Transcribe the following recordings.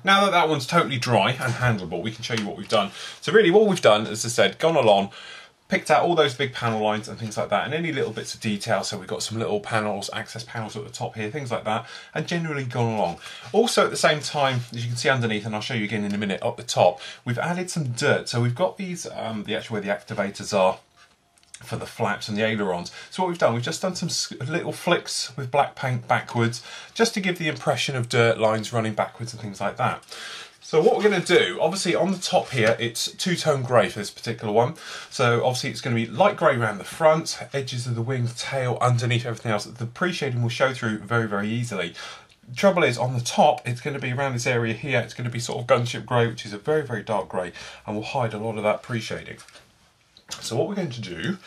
Now that that one's totally dry and handleable, we can show you what we've done. So really what we've done, as I said, gone along, picked out all those big panel lines and things like that, and any little bits of detail. So we've got some little panels, access panels at the top here, things like that, and generally gone along. Also at the same time, as you can see underneath, and I'll show you again in a minute, up the top, we've added some dirt. So we've got these, the actual where the activators are for the flaps and the ailerons. So what we've done, we've just done some little flicks with black paint backwards, just to give the impression of dirt lines running backwards and things like that. So what we're going to do, obviously on the top here, it's two-tone grey for this particular one. So obviously it's going to be light grey around the front, edges of the wings, tail, underneath, everything else. The pre-shading will show through very, very easily. The trouble is, on the top, it's going to be around this area here, it's going to be sort of gunship grey, which is a very, very dark grey, and will hide a lot of that pre-shading. So what we're going to do,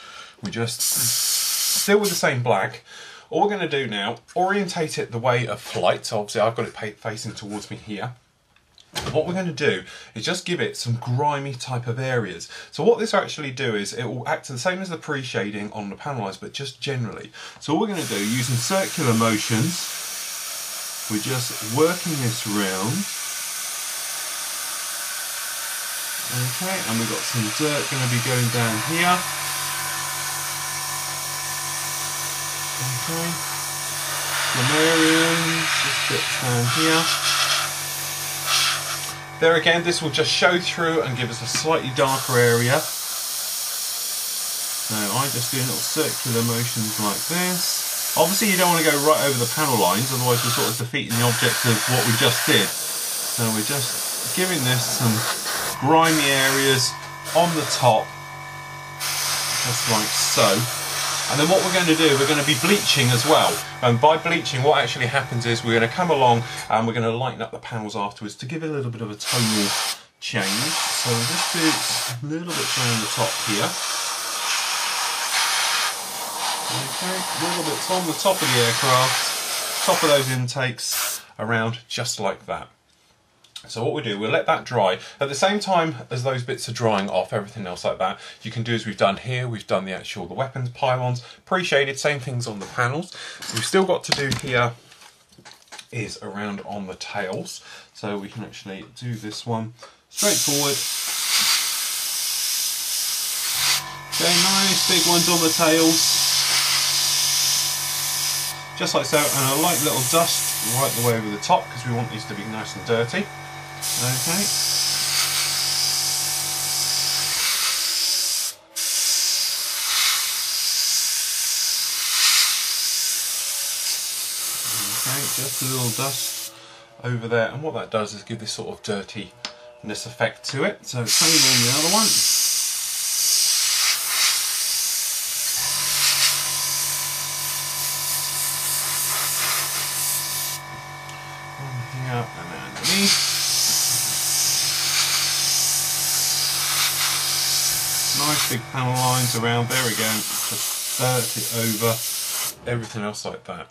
we just, still with the same black, all we're going to do now, orientate it the way of flight. So obviously I've got it facing towards me here. And what we're going to do is just give it some grimy type of areas. So what this will actually do is it will act the same as the pre-shading on the panel lines, but just generally. So all we're going to do, using circular motions, we're just working this round. Okay, and we've got some dirt going to be going down here. Okay, some areas, just bits down here. There again, this will just show through and give us a slightly darker area. So I just do little circular motions like this. Obviously you don't want to go right over the panel lines, otherwise we're sort of defeating the object of what we just did. So we're just giving this some grimy areas on the top, just like so. And then what we're going to do, we're going to be bleaching as well. And by bleaching, what actually happens is we're going to come along and we're going to lighten up the panels afterwards to give it a little bit of a tonal change. So we'll just do a little bit around the top here. Okay, little bits on the top of the aircraft, top of those intakes, around just like that. So what we do, we'll let that dry. At the same time as those bits are drying off, everything else like that, you can do as we've done here. We've done the weapons pylons, pre-shaded, same things on the panels. We've still got to do here is around on the tails. So we can actually do this one straight forward. Okay, nice big ones on the tails. Just like so, and a light little dust right the way over the top because we want these to be nice and dirty. Okay. Okay, just a little dust over there, and what that does is give this sort of dirtiness effect to it. So same on the other one. Here and then underneath. Nice big panel lines around, there we go, just dirt it over, everything else like that.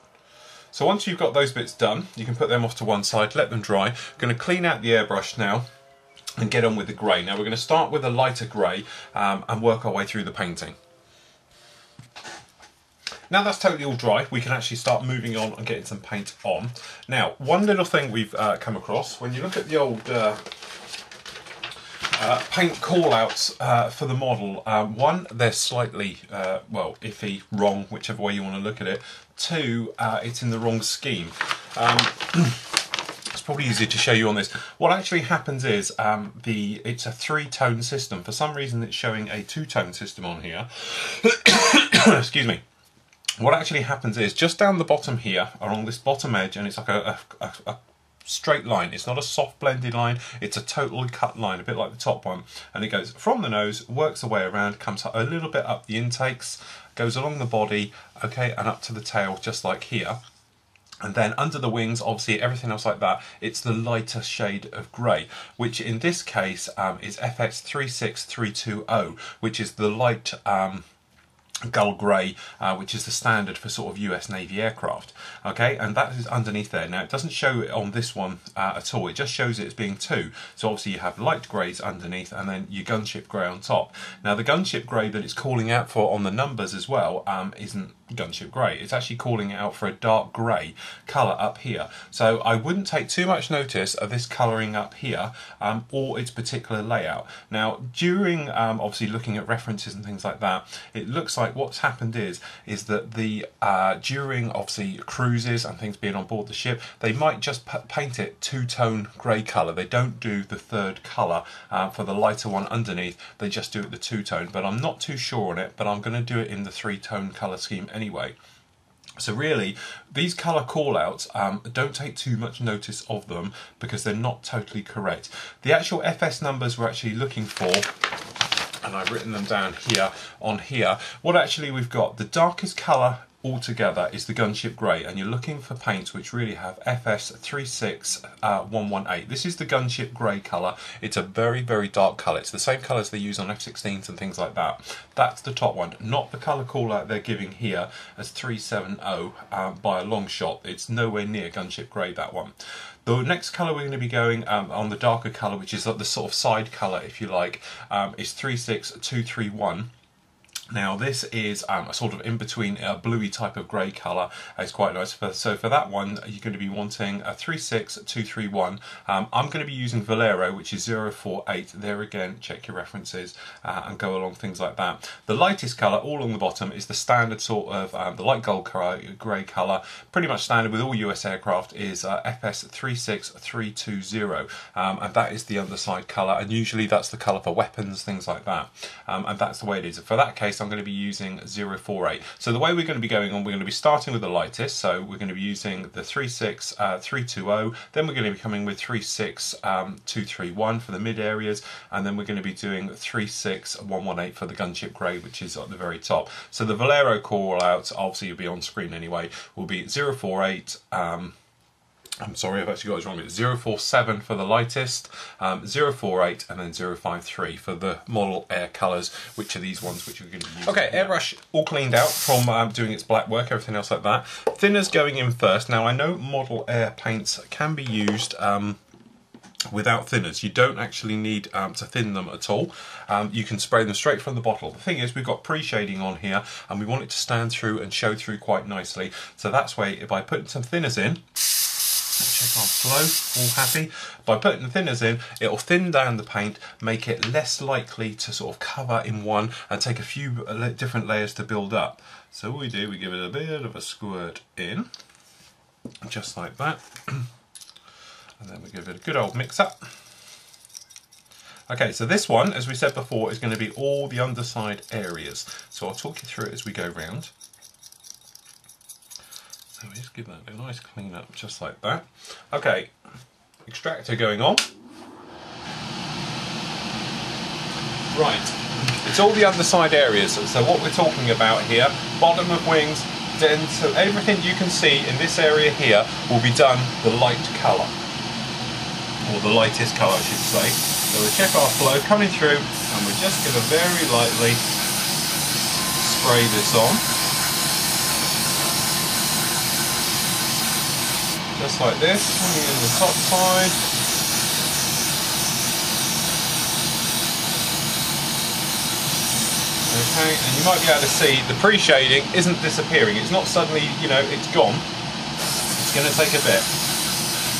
So once you've got those bits done, you can put them off to one side, let them dry. I'm going to clean out the airbrush now and get on with the grey. Now we're going to start with a lighter grey and work our way through the painting. Now that's totally all dry, we can actually start moving on and getting some paint on. Now, one little thing we've come across, when you look at the old paint call-outs for the model, one, they're slightly, well, iffy, wrong, whichever way you want to look at it. Two, it's in the wrong scheme. It's probably easier to show you on this. What actually happens is it's a three-tone system. For some reason it's showing a two-tone system on here. Excuse me. What actually happens is just down the bottom here, along this bottom edge, and it's like a straight line. It's not a soft blended line, it's a totally cut line, a bit like the top one. And it goes from the nose, works the way around, comes a little bit up the intakes, goes along the body, okay, and up to the tail, just like here. And then under the wings, obviously everything else like that, it's the lighter shade of grey, which in this case is FX36320, which is the light gull grey, which is the standard for sort of US Navy aircraft. Okay, and that is underneath there. Now it doesn't show it on this one at all, it just shows it as being two. So obviously you have light greys underneath and then your gunship grey on top. Now the gunship grey that it's calling out for on the numbers as well isn't Gunship Grey. It's actually calling it out for a dark grey colour up here. So I wouldn't take too much notice of this colouring up here or its particular layout. Now, during obviously looking at references and things like that, it looks like what's happened is that the during obviously cruises and things being on board the ship, they might just paint it two-tone grey colour. They don't do the third colour for the lighter one underneath. They just do it the two-tone, but I'm not too sure on it, but I'm going to do it in the three-tone colour scheme anyway. So really, these colour call-outs, don't take too much notice of them because they're not totally correct. The actual FS numbers we're actually looking for, and I've written them down here on here, what actually we've got, the darkest colour altogether is the Gunship Grey, and you're looking for paints which really have FS 36118. This is the Gunship Grey colour. It's a very, very dark colour. It's the same colours they use on F-16s and things like that. That's the top one, not the colour call out they're giving here as 370 by a long shot. It's nowhere near Gunship Grey, that one. The next colour we're going to be going on the darker colour, which is the sort of side colour, if you like, is 36231. Now this is a sort of in between a bluey type of grey colour. It's quite nice. So for that one, you're going to be wanting a 36231. I'm going to be using Vallejo, which is 048. There again, check your references and go along things like that. The lightest colour, all on the bottom, is the standard sort of the light gold grey colour. Pretty much standard with all US aircraft is FS 36320, and that is the underside colour. And usually that's the colour for weapons, things like that. And that's the way it is. For that case, I'm going to be using 048. So the way we're going to be going on, we're going to be starting with the lightest, so we're going to be using the 36320, then we're going to be coming with 36231 for the mid areas, and then we're going to be doing 36118 for the Gunship Grey, which is at the very top. So the Vallejo call out, obviously you'll be on screen anyway, will be 048, I'm sorry, I've actually got it wrong. It's 047 for the lightest, 048, and then 053 for the model air colours, which are these ones which we're going to use. Okay, airbrush all cleaned out from doing its black work, everything else like that. Thinners going in first. Now I know model air paints can be used without thinners. You don't actually need to thin them at all. You can spray them straight from the bottle. The thing is, we've got pre-shading on here and we want it to stand through and show through quite nicely. So that's why if I put some thinners in, check our flow, all happy. By putting the thinners in, it'll thin down the paint, make it less likely to sort of cover in one and take a few different layers to build up. So what we do, we give it a bit of a squirt in, just like that. And then we give it a good old mix up. Okay, so this one, as we said before, is going to be all the underside areas. So I'll talk you through it as we go round. So we just give that a nice clean up, just like that. Okay, extractor going on. Right, it's all the underside areas. So what we're talking about here, bottom of wings, then so everything you can see in this area here will be done the light colour, or the lightest colour I should say. So we'll check our flow coming through, and we're just going to very lightly spray this on. Just like this, coming in the top side. Okay, and you might be able to see the pre-shading isn't disappearing. It's not suddenly, you know, it's gone. It's going to take a bit.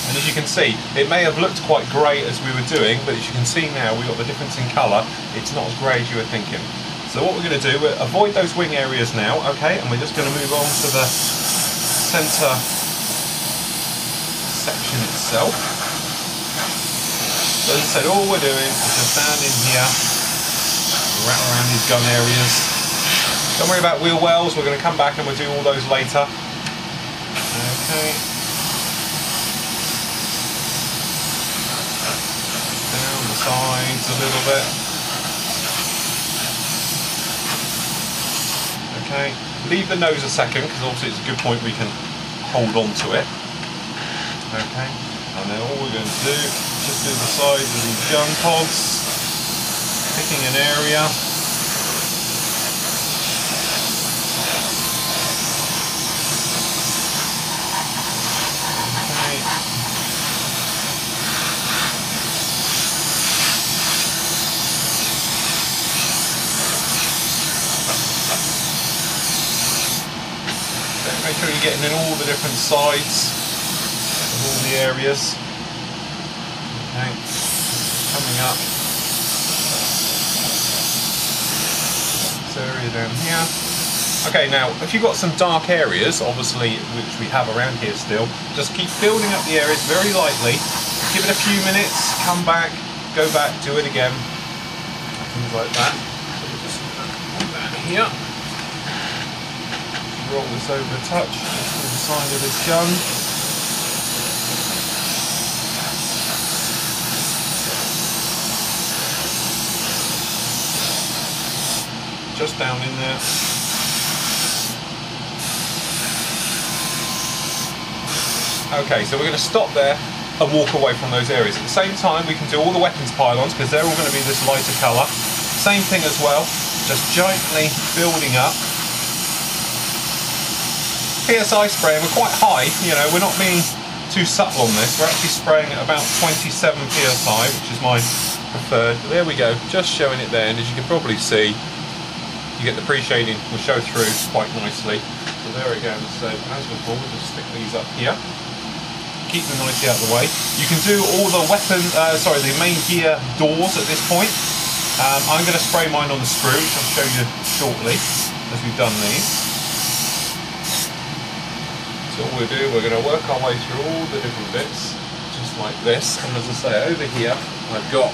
And as you can see, it may have looked quite grey as we were doing, but as you can see now, we've got the difference in colour. It's not as grey as you were thinking. So what we're going to do, we'll avoid those wing areas now, okay, and we're just going to move on to the centre section itself. So as I said, all we're doing is just down in here, wrap around these gun areas. Don't worry about wheel wells, we're going to come back and we'll do all those later. Okay. Down the sides a little bit. Okay. Leave the nose a second, because obviously it's a good point we can hold on to it. Okay, and then all we're going to do is just do the sides of these gun pods, picking an area. Make sure you're getting in all the different sides of all the areas. Okay, coming up. This area down here. Okay, now if you've got some dark areas, obviously, which we have around here still, just keep building up the areas very lightly. Give it a few minutes, come back, go back, do it again. Things like that. So we'll just put that here. Roll this over a touch, just to the side of this gun. Just down in there. Okay, so we're going to stop there and walk away from those areas. At the same time, we can do all the weapons pylons because they're all going to be this lighter colour. Same thing as well, just gently building up. PSI spraying, we're quite high, you know, we're not being too subtle on this. We're actually spraying at about 27 PSI, which is my preferred. But there we go, just showing it there, and as you can probably see, you get the pre-shading will show through quite nicely. So there we go, so as before, we'll just stick these up here. Keep them nicely out of the way. You can do all the the main gear doors at this point. I'm going to spray mine on the sprue, which I'll show you shortly as we've done these. So all we'll do, we're going to work our way through all the different bits, just like this. And as I say, over here, I've got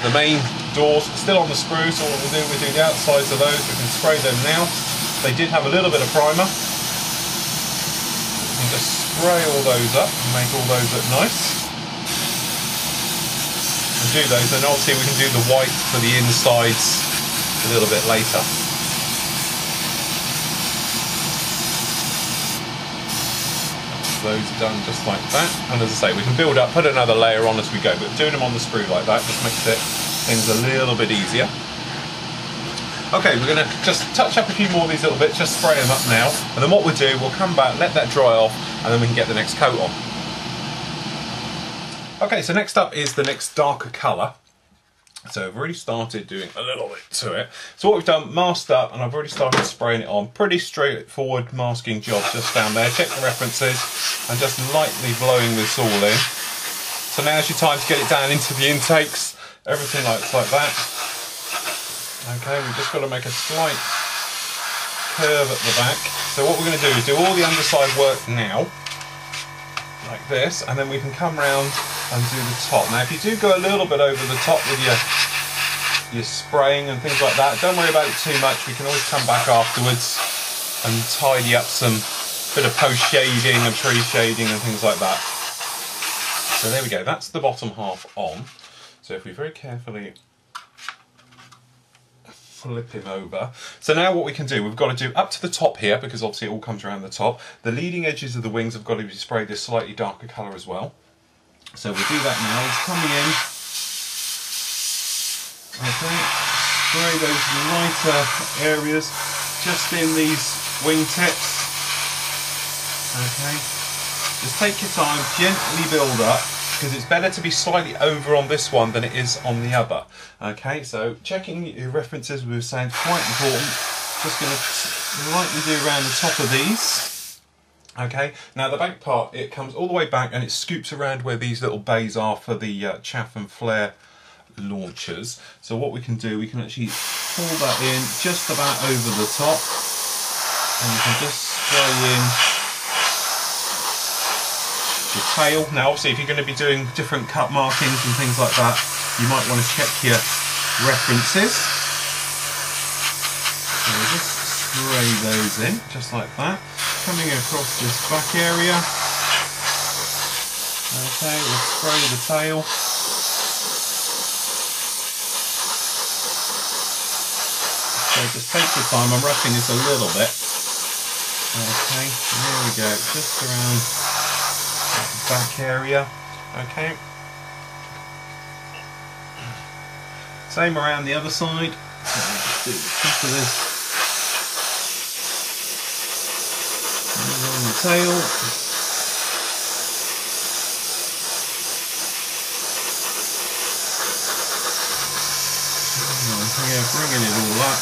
the main doors still on the sprue, so what we'll do the outsides of those, we can spray them now. They did have a little bit of primer. We can just spray all those up and make all those look nice. And do those, and obviously we can do the white for the insides a little bit later. Those done just like that, and as I say, we can build up, put another layer on as we go, but doing them on the sprue like that just makes things a little bit easier. Okay, we're going to just touch up a few more of these little bits, just spray them up now, and then what we'll do, we'll come back, let that dry off, and then we can get the next coat on. Okay, so next up is the next darker colour. So I've already started doing a little bit to it. So what we've done, masked up, and I've already started spraying it on. Pretty straightforward masking job just down there. Check the references, and just lightly blowing this all in. So now's your time to get it down into the intakes, everything like that. Okay, we've just got to make a slight curve at the back. So what we're going to do is do all the underside work now, like this, and then we can come round and do the top. Now if you do go a little bit over the top with your spraying and things like that, don't worry about it too much. We can always come back afterwards and tidy up some bit of post shading and pre-shading and things like that. So there we go, that's the bottom half on. So if we very carefully flip him over. So now what we can do, we've got to do up to the top here, because obviously it all comes around the top. The leading edges of the wings have got to be sprayed this slightly darker colour as well. So we'll do that now. It's coming in. Okay, spray those lighter areas just in these wing tips. Okay, just take your time, gently build up, because it's better to be slightly over on this one than it is on the other. Okay, so checking your references, we were saying, is quite important. Just going to lightly do around the top of these. Okay, now the back part, it comes all the way back and it scoops around where these little bays are for the chaff and flare launchers. So what we can do, we can actually pull that in just about over the top, and you can just spray in the tail. Now obviously if you're going to be doing different cut markings and things like that, you might want to check your references. So we'll just spray those in just like that, coming across this back area. Okay, we'll spray the tail. So just take your time, I'm rushing this a little bit. Okay, there we go, just around that back area. Okay. Same around the other side. So let's do the top of this. On the tail. Yeah, bringing it all up.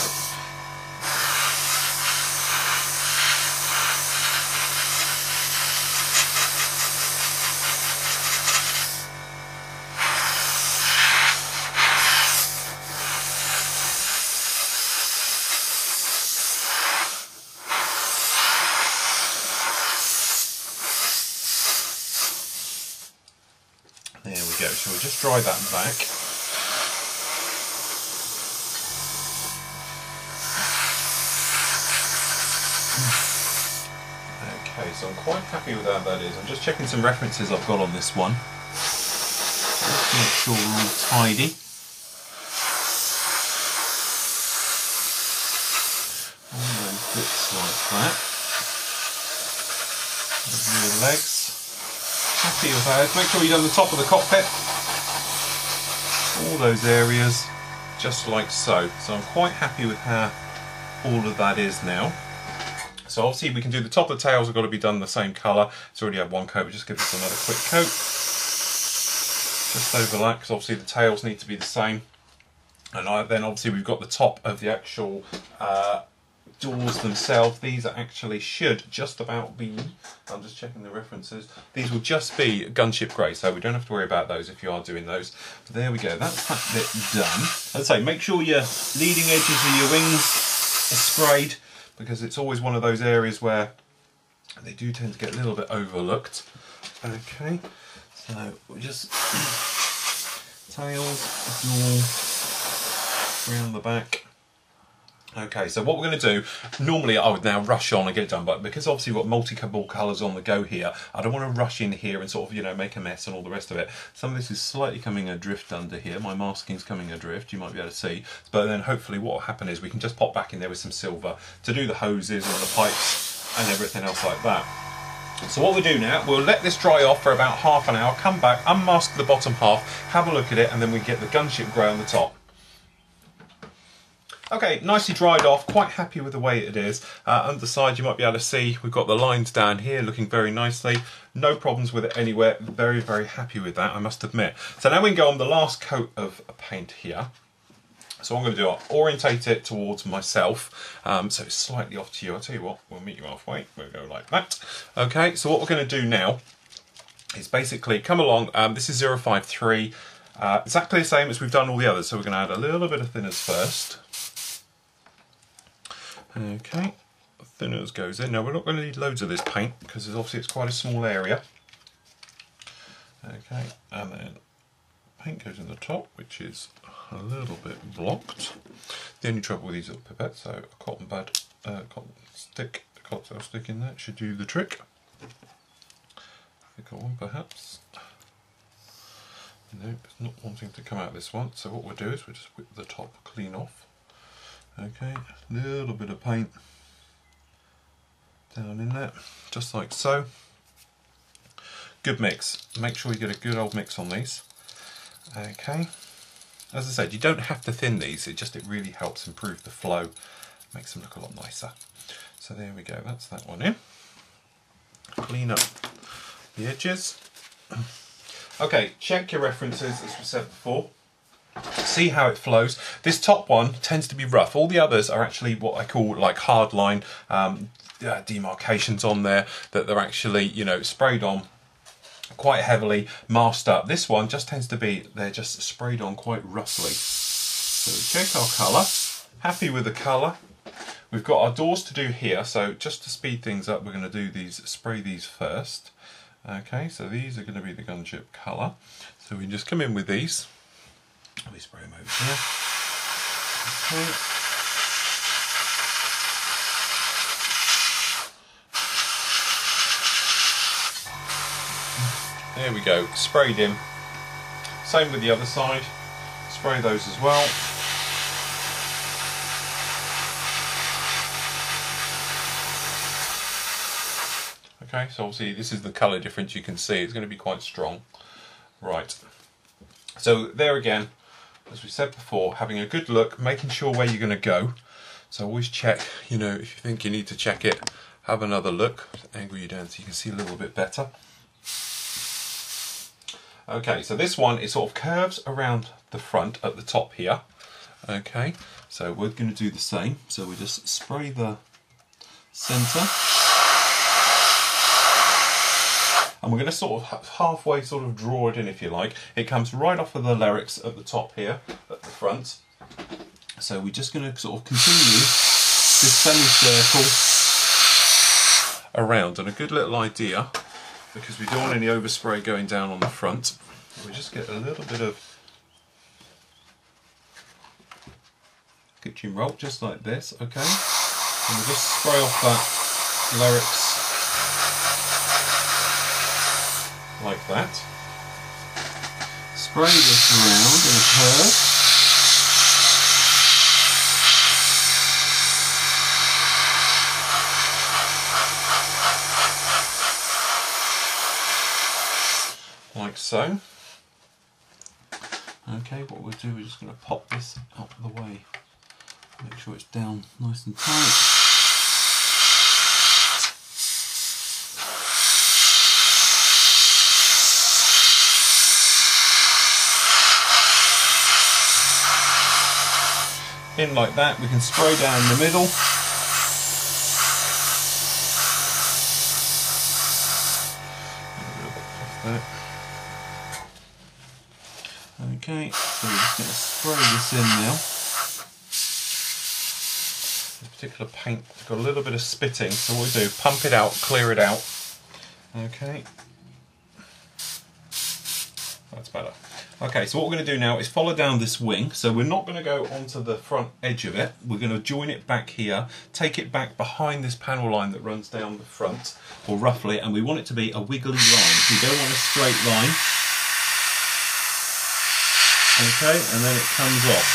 go. So we'll just dry that back. Okay, so I'm quite happy with how that is. I'm just checking some references I've got on this one. Just make sure we're all tidy. All those bits like that. Your legs. Happy with those. Make sure you've done the top of the cockpit. All those areas, just like so. So I'm quite happy with how all of that is now. So obviously we can do the top of the tails, have got to be done the same colour. It's already had one coat, but just give this another quick coat. Just overlap, because obviously the tails need to be the same. And then obviously we've got the top of the actual doors themselves. These are actually should just about be, I'm just checking the references, these will just be Gunship grey, so we don't have to worry about those if you are doing those. But there we go, that's that bit done. As I say, make sure your leading edges of your wings are sprayed, because it's always one of those areas where they do tend to get a little bit overlooked. Okay, so we'll just tails, door, around the back. Okay, so what we're going to do, normally I would now rush on and get it done, but because obviously we've got multiple colours on the go here, I don't want to rush in here and sort of, you know, make a mess and all the rest of it. Some of this is slightly coming adrift under here, my masking's coming adrift, you might be able to see, but then hopefully what will happen is we can just pop back in there with some silver to do the hoses and the pipes and everything else like that. So what we'll do now, we'll let this dry off for about half an hour, come back, unmask the bottom half, have a look at it, and then we get the Gunship grey on the top. Okay, nicely dried off, quite happy with the way it is. Underside you might be able to see, we've got the lines down here looking very nicely. No problems with it anywhere, very, very happy with that, I must admit. So now we can go on the last coat of paint here. So what I'm going to do, I'll orientate it towards myself, so it's slightly off to you. I'll tell you what, we'll meet you halfway, we'll go like that. Okay, so what we're going to do now is basically come along, this is 053, exactly the same as we've done all the others, so we're going to add a little bit of thinners first. Okay, thinners goes in. Now we're not going to need loads of this paint because obviously it's quite a small area. Okay, and then paint goes in the top, which is a little bit blocked. The only trouble with these little pipettes, so a cotton pad, cotton stick, a cocktail stick in there should do the trick. Thicker one perhaps. No, it's not wanting to come out this one, so what we'll do is we'll just whip the top clean off. Okay, a little bit of paint down in there, just like so. Good mix. Make sure you get a good old mix on these. Okay, as I said, you don't have to thin these, it really helps improve the flow, makes them look a lot nicer. So there we go, that's that one in. Clean up the edges. Okay, check your references as we said before. See how it flows. This top one tends to be rough. All the others are actually what I call like hard line demarcations on there that they're actually, you know, sprayed on quite heavily, masked up. This one just tends to be, they're just sprayed on quite roughly. So check our colour. Happy with the colour. We've got our doors to do here, so just to speed things up, we're going to do these, spray these first. Okay, so these are going to be the Gunship colour. So we just come in with these. Let me spray them over here. Okay. There we go, sprayed in. Same with the other side. Spray those as well. Okay, so obviously this is the colour difference you can see. It's going to be quite strong. Right. So there again, as we said before, having a good look, making sure where you're going to go. So always check, you know, if you think you need to check it, have another look. Angle you down so you can see a little bit better. Okay, so this one, it sort of curves around the front at the top here. Okay, so we're going to do the same. So we just spray the centre. And we're going to sort of halfway sort of draw it in, if you like. It comes right off of the lyrics at the top here, at the front. So we're just going to sort of continue this semicircle around. And a good little idea, because we don't want any overspray going down on the front. We just get a little bit of kitchen roll, just like this, okay? And we'll just spray off that lyrics like that. Spray this around in a curve. Like so. Okay, what we'll do, we're just going to pop this out of the way. Make sure it's down nice and tight. In like that, we can spray down the middle. Okay, so we're just going to spray this in now. This particular paint has got a little bit of spitting, so what we do, pump it out, clear it out. Okay, that's better. Okay, so what we're going to do now is follow down this wing. So we're not going to go onto the front edge of it. We're going to join it back here, take it back behind this panel line that runs down the front, or roughly, and we want it to be a wiggly line. We don't want a straight line. Okay, and then it comes off.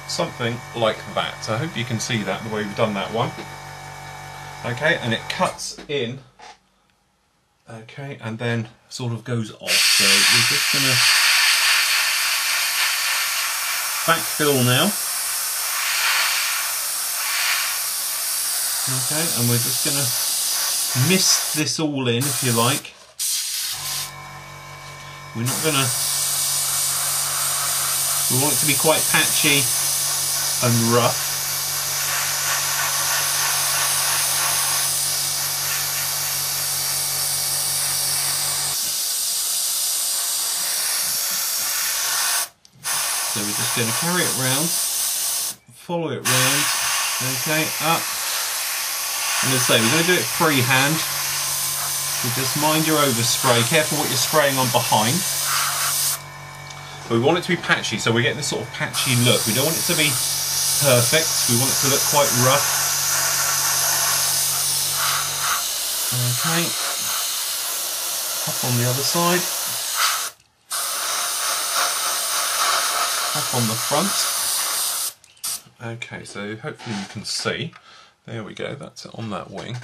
Something like that. So I hope you can see that, the way we've done that one. Okay, and it cuts in. Okay, and then sort of goes off. So we're just going to backfill now. Okay, and we're just going to mist this all in, if you like. We're not going to, we want it to be quite patchy and rough. So we're just going to carry it round, follow it round, okay, up. And as I say, we're going to do it freehand. So just mind your overspray, careful what you're spraying on behind. But we want it to be patchy, so we're getting this sort of patchy look. We don't want it to be perfect, we want it to look quite rough. Okay, up on the other side. Up on the front. Okay, so hopefully you can see. There we go, that's it on that wing.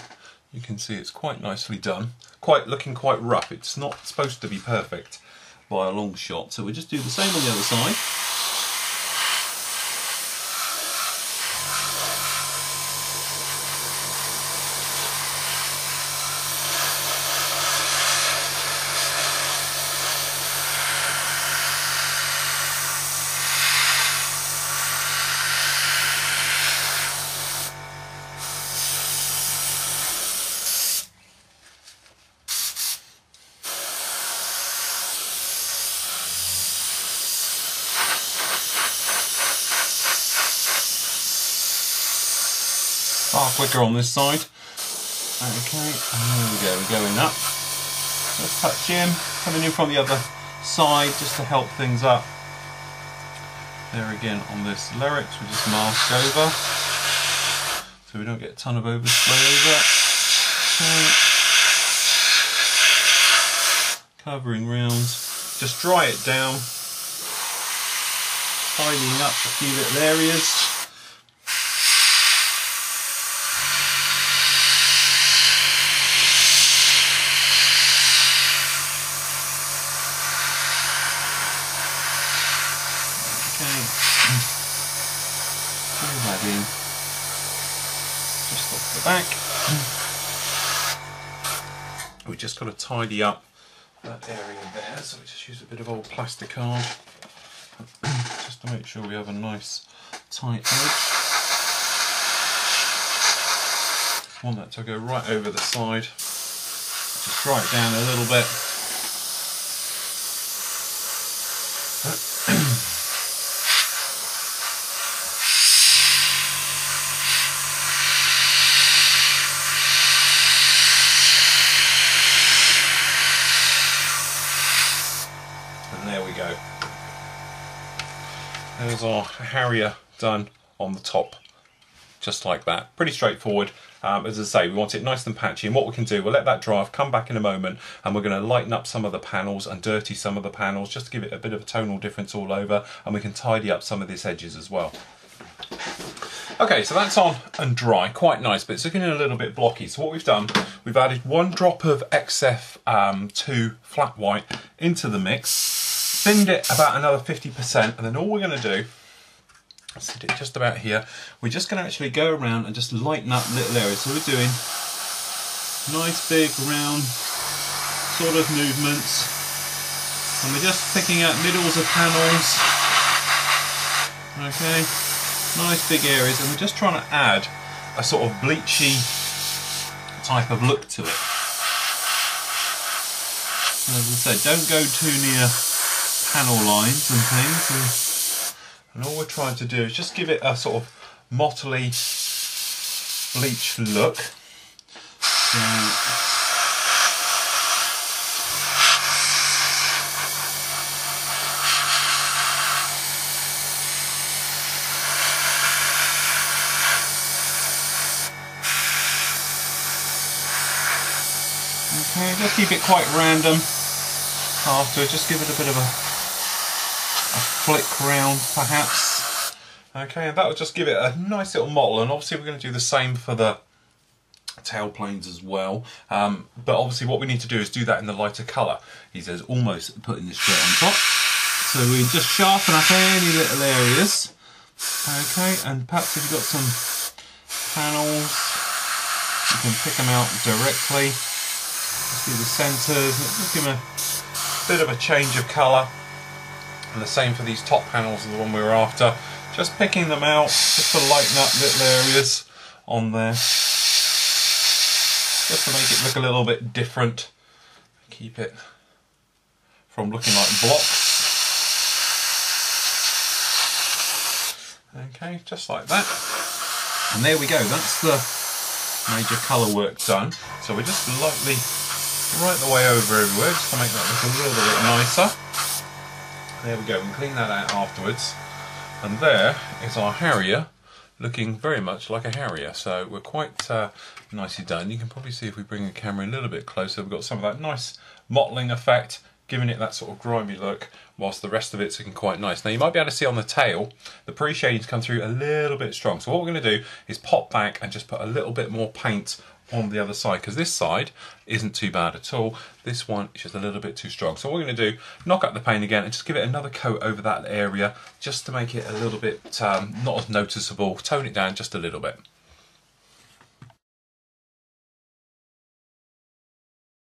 You can see it's quite nicely done. Looking quite rough. It's not supposed to be perfect by a long shot. So we'll just do the same on the other side. Far quicker on this side. Okay, there we go, we're going up. Let's touch in, coming in from the other side just to help things up. There again on this lyrics, we just mask over so we don't get a ton of overspray over. Okay. Covering round, just dry it down, tidying up a few little areas. Just off the back. We just got to tidy up that area there, so we just use a bit of old plastic card just to make sure we have a nice tight edge. Want that to go right over the side. Just dry it down a little bit. There's our Harrier done on the top, just like that. Pretty straightforward. As I say, we want it nice and patchy, and what we can do, we'll let that dry off, come back in a moment, and we're going to lighten up some of the panels and dirty some of the panels, just to give it a bit of a tonal difference all over, and we can tidy up some of these edges as well. Okay, so that's on and dry, quite nice, but it's looking a little bit blocky. So what we've done, we've added 1 drop of XF2 flat white into the mix, thinned it about another 50%, and then all we're going to do, sit it just about here, we're just going to actually go around and just lighten up little areas. So we're doing nice big round sort of movements, and we're just picking out middles of panels. Okay, nice big areas, and we're just trying to add a sort of bleachy type of look to it. And as I said, don't go too near panel lines and things, and all we're trying to do is just give it a sort of mottly bleach look. So, okay, just keep it quite random afterwards, just give it a bit of a flick round perhaps. Okay, and that'll just give it a nice little mottle, and obviously we're going to do the same for the tail planes as well, but obviously what we need to do is do that in the lighter colour. He says almost putting this straight on top, so we just sharpen up any little areas. Okay, and perhaps if you've got some panels, you can pick them out directly. Just do the centres, just give them a bit of a change of colour. And the same for these top panels, the one we were after. Just picking them out, just to lighten up little areas on there. Just to make it look a little bit different. Keep it from looking like blocks. Okay, just like that. And there we go, that's the major colour work done. So we're just lightly right the way over everywhere, just to make that look a little bit nicer. There we go, we can clean that out afterwards. And there is our Harrier, looking very much like a Harrier. So we're quite nicely done. You can probably see if we bring the camera a little bit closer, we've got some of that nice mottling effect, giving it that sort of grimy look, whilst the rest of it's looking quite nice. Now you might be able to see on the tail, the pre-shading's come through a little bit strong. So what we're going to do is pop back and just put a little bit more paint on the other side, because this side isn't too bad at all. This one is just a little bit too strong. So what we're going to do, knock up the paint again and just give it another coat over that area, just to make it a little bit not as noticeable, tone it down just a little bit.